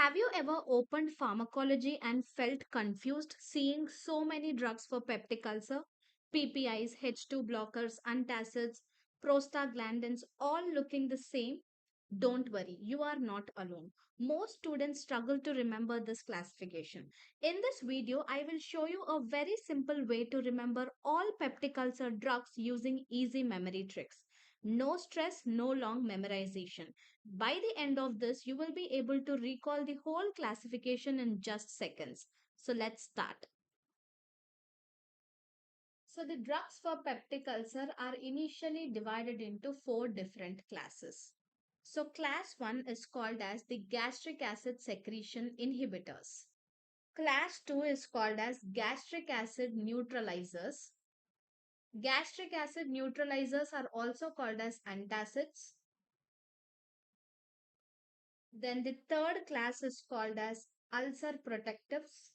Have you ever opened Pharmacology and felt confused seeing so many drugs for peptic ulcer? PPIs, H2 blockers, antacids, prostaglandins, all looking the same? Don't worry, you are not alone. Most students struggle to remember this classification. In this video, I will show you a very simple way to remember all peptic ulcer drugs using easy memory tricks. No stress, no long memorization. By the end of this, you will be able to recall the whole classification in just seconds. So let's start. So the drugs for peptic ulcer are initially divided into four different classes. So class 1 is called as the gastric acid secretion inhibitors. Class 2 is called as gastric acid neutralizers. Gastric acid neutralizers are also called as antacids. Then the third class is called as ulcer protectives.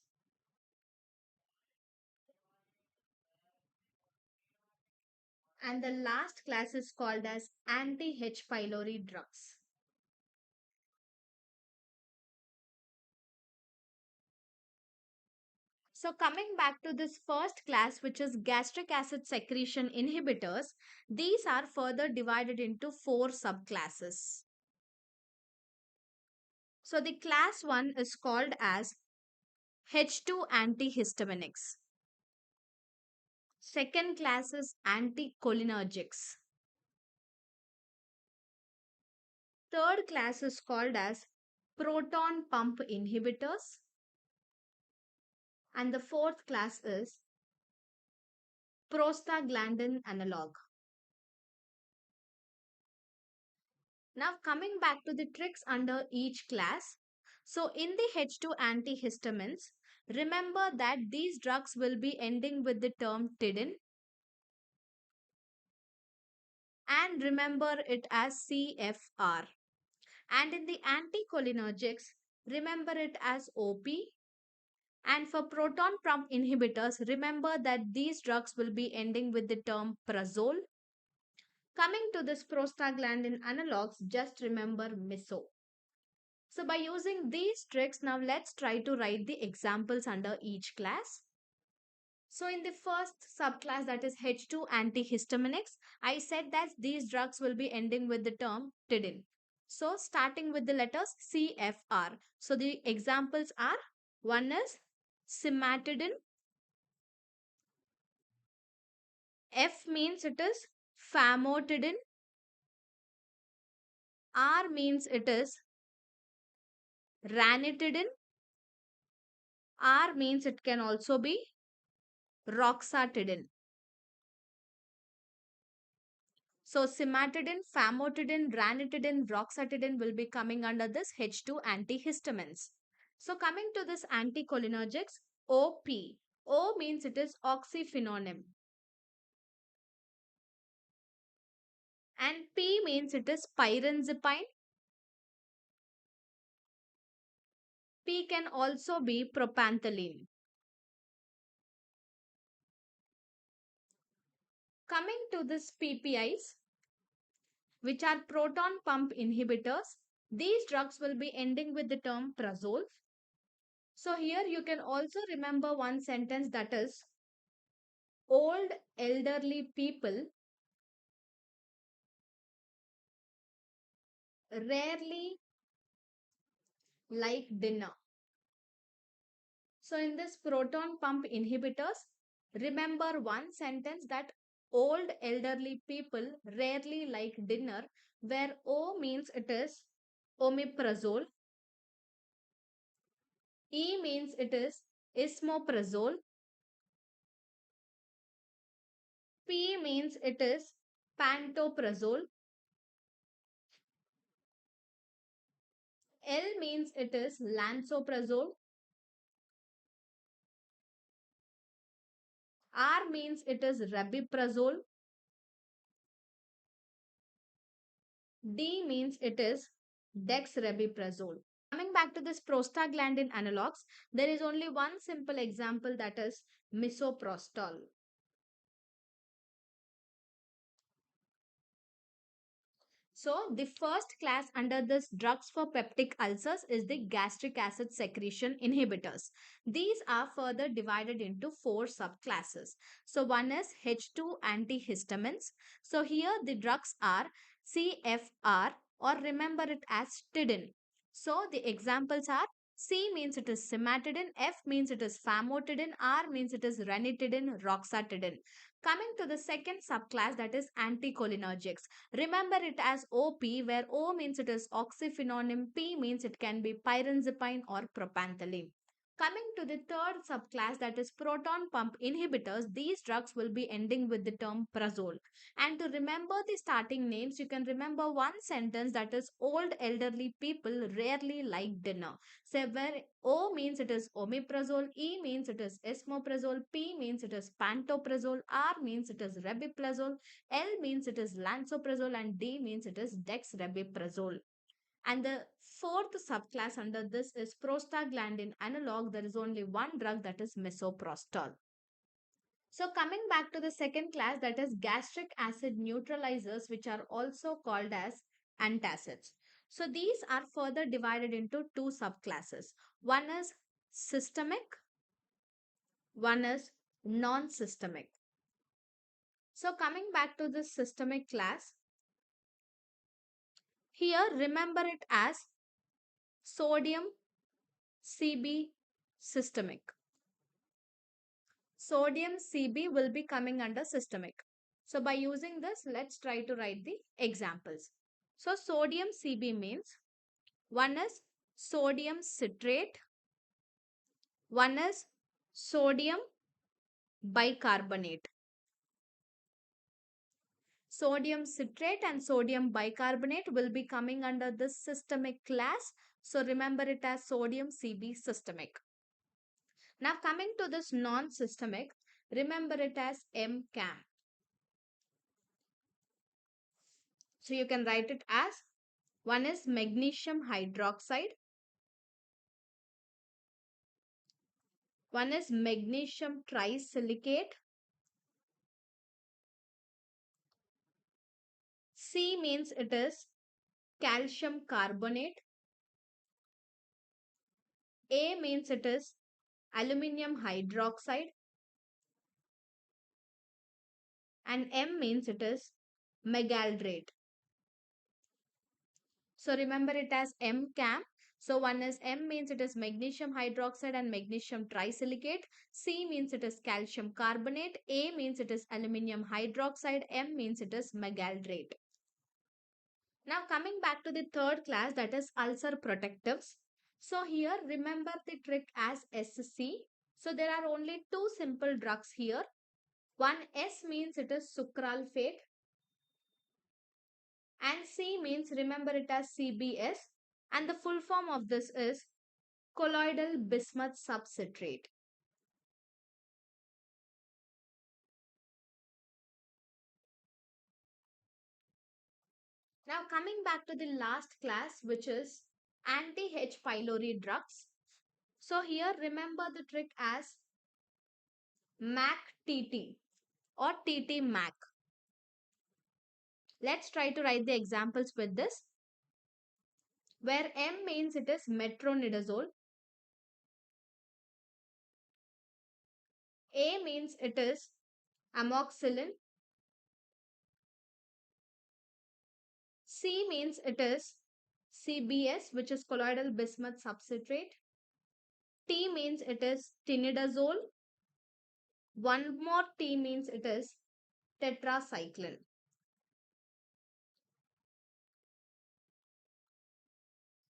And the last class is called as anti-H. pylori drugs. So coming back to this first class, which is gastric acid secretion inhibitors, these are further divided into four subclasses. So the class 1 is called as H2 antihistaminics. Second class is anticholinergics. Third class is called as proton pump inhibitors. And the fourth class is prostaglandin analog. Now coming back to the tricks under each class. So in the H2 antihistamines, remember that these drugs will be ending with the term tidin and remember it as CFR. And in the anticholinergics, remember it as OP. And for proton pump inhibitors, remember that these drugs will be ending with the term prazole. Coming to this prostaglandin analogs, just remember miso. So by using these tricks, now let's try to write the examples under each class. So in the first subclass, that is H2 antihistaminics, I said that these drugs will be ending with the term tidin. So starting with the letters CFR. So the examples are, one is cimetidine. F means it is famotidine. R means it is ranitidine. R means it can also be roxatidine. So cimetidine, famotidine, ranitidine, roxatidine will be coming under this H2 antihistamines. So coming to this anticholinergics, OP. O means it is oxyphenone. And P means it is pyrazipine. P can also be propanthyline. Coming to this PPIs, which are proton pump inhibitors, these drugs will be ending with the term prazole. So here you can also remember one sentence, that is, old elderly people rarely like dinner. So in this proton pump inhibitors, remember one sentence, that old elderly people rarely like dinner, where O means it is omeprazole, E means it is esomeprazole, P means it is pantoprazole, L means it is lansoprazole, R means it is rabiprazole, D means it is dexrabiprazole. Coming back to this prostaglandin analogs, there is only one simple example, that is misoprostol. So, the first class under this drugs for peptic ulcers is the gastric acid secretion inhibitors. These are further divided into four subclasses. So, one is H2 antihistamines. So, here the drugs are CFR, or remember it as tidin. So, the examples are C means it is cimetidine, F means it is famotidine, R means it is ranitidine, roxatidine. Coming to the second subclass, that is anticholinergics. Remember it as OP, where O means it is oxyphenone, P means it can be pyrazipine or propanthyline. Coming to the third subclass, that is proton pump inhibitors, these drugs will be ending with the term prazole. And to remember the starting names, you can remember one sentence, that is old elderly people rarely like dinner. So where O means it is omeprazole, E means it is esomeprazole, P means it is pantoprazole, R means it is rabeprazole, L means it is lansoprazole, and D means it is dexrabeprazole. And the fourth subclass under this is prostaglandin analog. There is only one drug, that is misoprostol. So coming back to the second class, that is gastric acid neutralizers, which are also called as antacids. So these are further divided into two subclasses. One is systemic, one is non-systemic. So coming back to this systemic class, here remember it as sodium Cb systemic. Sodium Cb will be coming under systemic. So by using this, let's try to write the examples. So sodium Cb means one is sodium citrate, one is sodium bicarbonate. Sodium citrate and sodium bicarbonate will be coming under this systemic class. So remember it as sodium Cb systemic. Now coming to this non-systemic, remember it as MCAM. So you can write it as one is magnesium hydroxide, one is magnesium trisilicate, C means it is calcium carbonate, A means it is aluminium hydroxide, and M means it is megaldrate. So remember it as MCAM. So one is M means it is magnesium hydroxide and magnesium trisilicate. C means it is calcium carbonate. A means it is aluminium hydroxide. M means it is megaldrate. Now coming back to the third class, that is ulcer protectives. So here remember the trick as SC. So there are only two simple drugs here. One S means it is sucralfate, and C means remember it as CBS, and the full form of this is colloidal bismuth subcitrate. Now coming back to the last class, which is anti-H pylori drugs. So here remember the trick as MAC-TT or TT-MAC. Let's try to write the examples with this, where M means it is metronidazole, A means it is amoxicillin, C means it is CBS, which is colloidal bismuth subcitrate, T means it is tinidazole, one more T means it is tetracycline.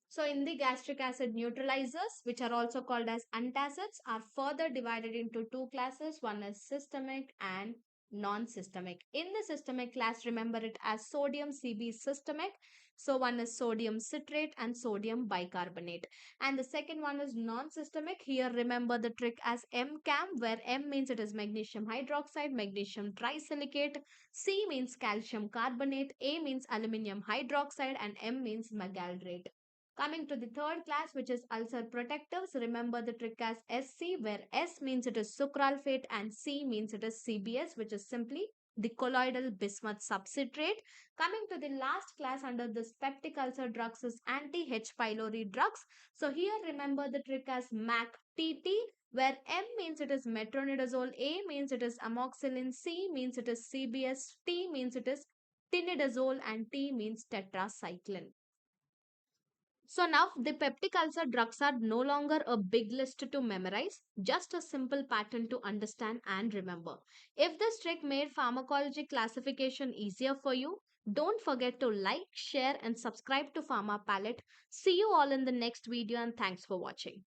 So in the gastric acid neutralizers, which are also called as antacids, are further divided into two classes. One is systemic and non-systemic. In the systemic class, remember it as sodium Cb systemic. So one is sodium citrate and sodium bicarbonate. And the second one is non-systemic. Here remember the trick as MCAM, where M means it is magnesium hydroxide, magnesium trisilicate, C means calcium carbonate, A means aluminium hydroxide, and M means megaldrate. Coming to the third class, which is ulcer protectives, remember the trick as SC, where S means it is sucralfate and C means it is CBS, which is simply the colloidal bismuth substrate. Coming to the last class under this peptic ulcer drugs is anti-H. pylori drugs. So here remember the trick as MAC-TT, where M means it is metronidazole, A means it is amoxicillin, C means it is CBS, T means it is tinidazole, and T means tetracycline. So now the peptic ulcer drugs are no longer a big list to memorize, just a simple pattern to understand and remember. If this trick made pharmacology classification easier for you, don't forget to like, share and subscribe to Pharma Palette. See you all in the next video and thanks for watching.